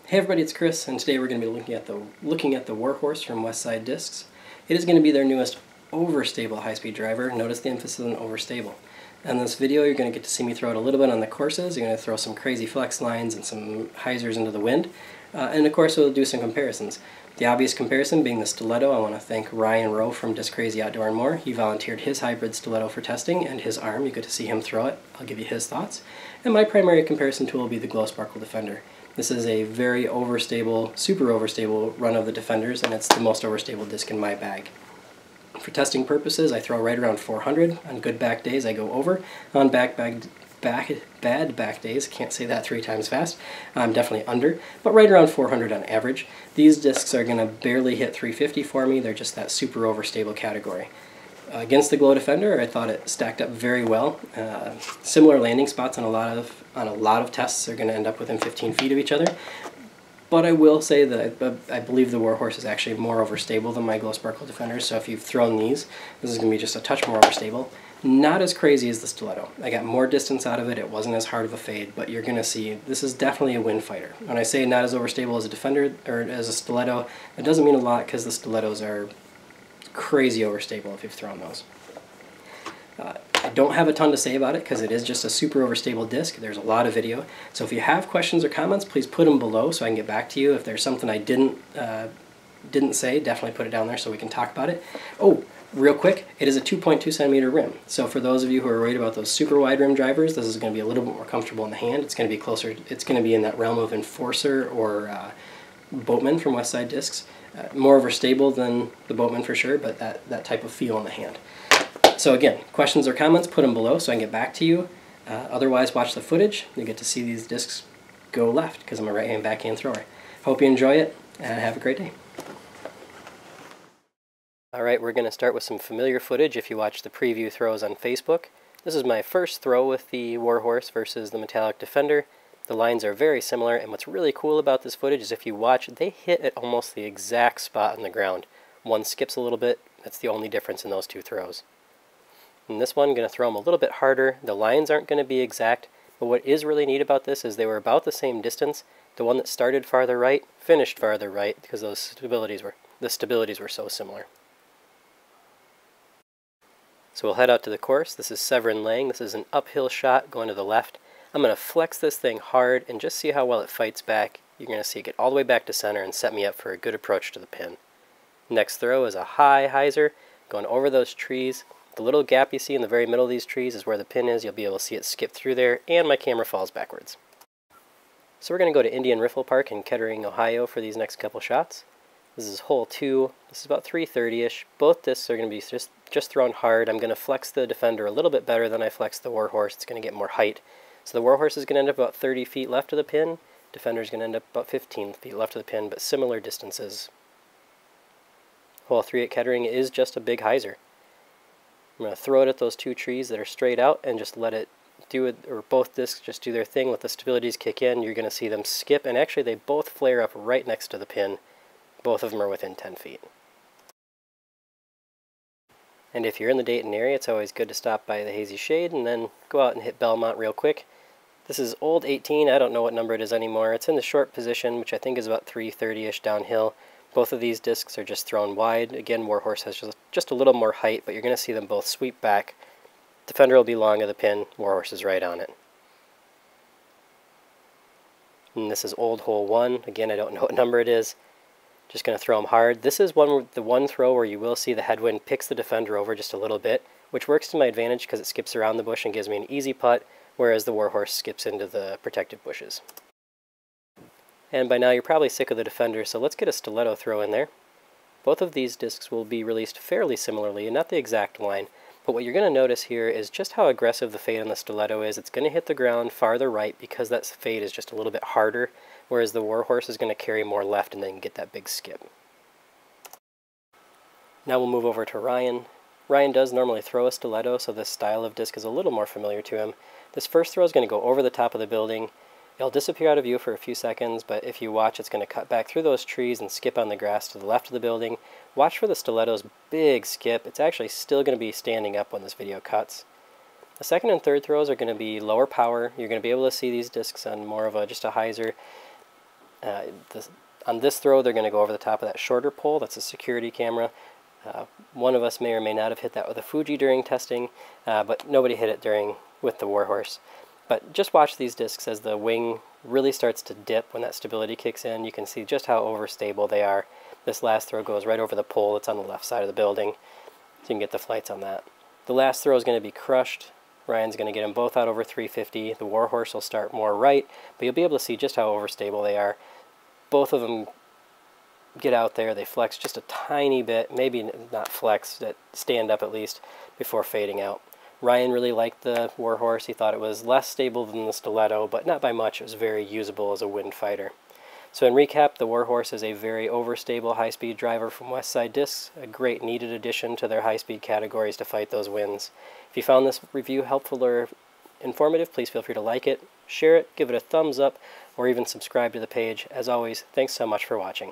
Hey everybody, it's Chris, and today we're going to be looking at the Warhorse from Westside Discs. It is going to be their newest overstable high-speed driver. Notice the emphasis on overstable. In this video, you're going to get to see me throw it a little bit on the courses. You're going to throw some crazy flex lines and some hyzers into the wind, and of course we'll do some comparisons. The obvious comparison being the stiletto. I want to thank Ryan Rowe from Disc Crazy Outdoor and More. He volunteered his hybrid stiletto for testing and his arm. You get to see him throw it. I'll give you his thoughts. And my primary comparison tool will be the Glow Sparkle Defender. This is a very overstable, super overstable run of the Defenders, and it's the most overstable disc in my bag. For testing purposes, I throw right around 400. On good back days, I go over. On bad back days, can't say that 3 times fast, I'm definitely under, but right around 400 on average. These discs are going to barely hit 350 for me. They're just that super overstable category. Against the Glow Defender, I thought it stacked up very well. Similar landing spots on a lot of tests are going to end up within 15 feet of each other. But I will say that I believe the Warhorse is actually more overstable than my Glow Sparkle Defenders. So if you've thrown these, this is going to be just a touch more overstable. Not as crazy as the stiletto. I got more distance out of it. It wasn't as hard of a fade, but you're going to see this is definitely a wind fighter. When I say not as overstable as a Defender or as a stiletto, it doesn't mean a lot because the stilettos are crazy overstable if you've thrown those. I don't have a ton to say about it because it is just a super overstable disc. There's a lot of video. So if you have questions or comments, please put them below so I can get back to you. If there's something I didn't say, definitely put it down there so we can talk about it. Oh, real quick, it is a 2.2 centimeter rim. So for those of you who are worried about those super wide rim drivers, this is going to be a little bit more comfortable in the hand. It's going to be closer, it's going to be in that realm of Enforcer or Boatman from Westside Discs. More overstable than the Boatman for sure, but that type of feel in the hand. So again, questions or comments, put them below so I can get back to you. Otherwise, watch the footage. You get to see these discs go left because I'm a right-hand backhand thrower. Hope you enjoy it, and have a great day. Alright, we're going to start with some familiar footage if you watch the preview throws on Facebook. This is my first throw with the Warhorse versus the Metallic Defender. The lines are very similar, and what's really cool about this footage is if you watch, they hit at almost the exact spot on the ground. One skips a little bit. That's the only difference in those two throws. In this one, I'm going to throw them a little bit harder. The lines aren't going to be exact, but what is really neat about this is they were about the same distance. The one that started farther right finished farther right because the stabilities were so similar. So we'll head out to the course. This is Severin Lang. This is an uphill shot going to the left. I'm going to flex this thing hard and just see how well it fights back. You're going to see it get all the way back to center and set me up for a good approach to the pin. Next throw is a high hyzer going over those trees. The little gap you see in the very middle of these trees is where the pin is. You'll be able to see it skip through there, and my camera falls backwards. So we're going to go to Indian Riffle Park in Kettering, Ohio for these next couple shots. This is hole 2. This is about 330-ish. Both discs are going to be just thrown hard. I'm going to flex the Defender a little bit better than I flexed the Warhorse. It's going to get more height. So the Warhorse is going to end up about 30 feet left of the pin. Defender is going to end up about 15 feet left of the pin, but similar distances. Hole 3 at Kettering is just a big hyzer. I'm going to throw it at those 2 trees that are straight out and just let it do it, or both discs just do their thing. Let the stabilities kick in. You're going to see them skip, and actually they both flare up right next to the pin. Both of them are within 10 feet. And if you're in the Dayton area, it's always good to stop by the Hazy Shade and then go out and hit Belmont real quick. This is old 18. I don't know what number it is anymore. It's in the short position, which I think is about 330-ish downhill. Both of these discs are just thrown wide. Again, Warhorse has just a little more height, but you're going to see them both sweep back. Defender will be long of the pin. Warhorse is right on it. And this is old hole 1. Again, I don't know what number it is. Just going to throw them hard. This is the one throw where you will see the headwind picks the Defender over just a little bit, which works to my advantage because it skips around the bush and gives me an easy putt, whereas the Warhorse skips into the protective bushes. And by now you're probably sick of the Defender, so let's get a stiletto throw in there. Both of these discs will be released fairly similarly, and not the exact line, but what you're going to notice here is just how aggressive the fade on the stiletto is. It's going to hit the ground farther right because that fade is just a little bit harder, whereas the Warhorse is going to carry more left and then get that big skip. Now we'll move over to Ryan. Ryan does normally throw a stiletto, so this style of disc is a little more familiar to him. This first throw is going to go over the top of the building. It'll disappear out of view for a few seconds, but if you watch, it's going to cut back through those trees and skip on the grass to the left of the building. Watch for the stiletto's big skip. It's actually still going to be standing up when this video cuts. The second and third throws are going to be lower power. You're going to be able to see these discs on more of just a hyzer. On this throw, they're going to go over the top of that shorter pole. That's a security camera. One of us may or may not have hit that with a Fuji during testing, but nobody hit it with the Warhorse. But just watch these discs as the wing really starts to dip when that stability kicks in. You can see just how overstable they are. This last throw goes right over the pole that's on the left side of the building, so you can get the flights on that. The last throw is going to be crushed. Ryan's going to get them both out over 350. The Warhorse will start more right, but you'll be able to see just how overstable they are. Both of them get out there, they flex just a tiny bit, maybe not flex, that stand up at least, before fading out. Ryan really liked the Warhorse. He thought it was less stable than the Stiletto, but not by much. It was very usable as a wind fighter. So in recap, the Warhorse is a very overstable high-speed driver from Westside Discs, a great needed addition to their high-speed categories to fight those winds. If you found this review helpful or informative, please feel free to like it, share it, give it a thumbs up, or even subscribe to the page. As always, thanks so much for watching.